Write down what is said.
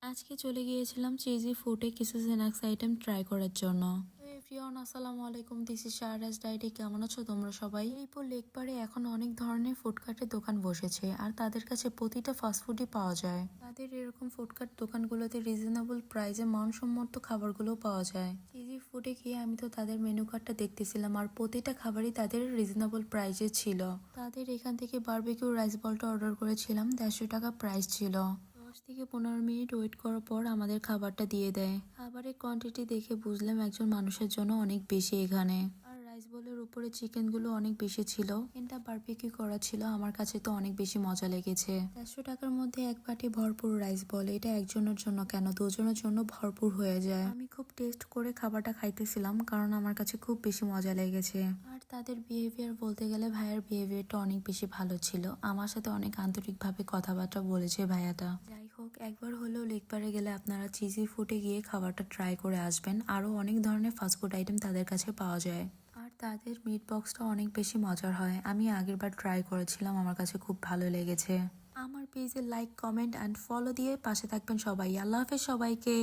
আজকে চলে গিয়েছিলাম চিজি ফুডে কিছু স্ন্যাক্স আইটেম ট্রাই করার জন্য। এভরিওয়ান, আসসালামু আলাইকুম, দিস ইজ শাহরাজ ডায়েরি। কেমন আছো তোমরা সবাই? রিপো লেক পারে এখন অনেক ধরনের ফুডকার্টের দোকান বসেছে আর তাদের কাছে প্রতিটা ফাস্টফুডই পাওয়া যায়। তাদের এরকম ফুডকার্ট দোকানগুলোতে রিজনেবল প্রাইসে মানসম্মত খাবারগুলো পাওয়া যায়। চিজি ফুডে গিয়ে আমি তো তাদের মেনু কার্ডটা দেখতেছিলাম আর প্রতিটা খাবারই তাদের রিজনেবল প্রাইসে ছিল। তাদের এখান থেকে বারবিকিউ রাইস বলটা অর্ডার করেছিলাম, 150 টাকা প্রাইস ছিল। 10 থেকে 15 মিনিট ওয়েট করার পর আমাদের খাবারটা দিয়ে দেয়। খাবারের কোয়ান্টিটি দেখে বুঝলাম একজন মানুষের জন্য অনেক বেশি এখানে। আর রাইস বোলের উপরে চিকেন গুলো অনেক বেশি ছিল। চিকেনটা বারবিকিউ করা ছিল, আমার কাছে তো অনেক বেশি মজা লেগেছে। 150 টাকার মধ্যে এক বাটি ভরপুর রাইস বল, এটা একজনের জন্য কেন, দুজনের জন্য ভরপুর হয়ে যায়। আমি খুব টেস্ট করে খাবারটা খাইতেছিলাম কারণ আমার কাছে খুব বেশি মজা লেগেছে। আর তাদের বিহেভিয়ার বলতে গেলে ভাইয়ার বিহেভিয়ারটা অনেক বেশি ভালো ছিল। আমার সাথে অনেক আন্তরিকভাবে কথাবার্তা বলেছে ভাইয়াটা। যাই হোক, একবার হলেও লেক পারে গেলে আপনারা চিজি ফুডে গিয়ে খাবারটা ট্রাই করে আসবেন। আরো অনেক ধরনের ফাস্টফুড আইটেম তাদের কাছে পাওয়া যায়। আর তাদের মিট বক্সটা অনেক বেশি মজার হয়। আমি আগেরবার ট্রাই করেছিলাম, আমার কাছে খুব ভালো লেগেছে। আমার পেজে লাইক, কমেন্ট অ্যান্ড ফলো দিয়ে পাশে থাকবেন সবাই। আল্লাহ হাফেজ সবাইকে।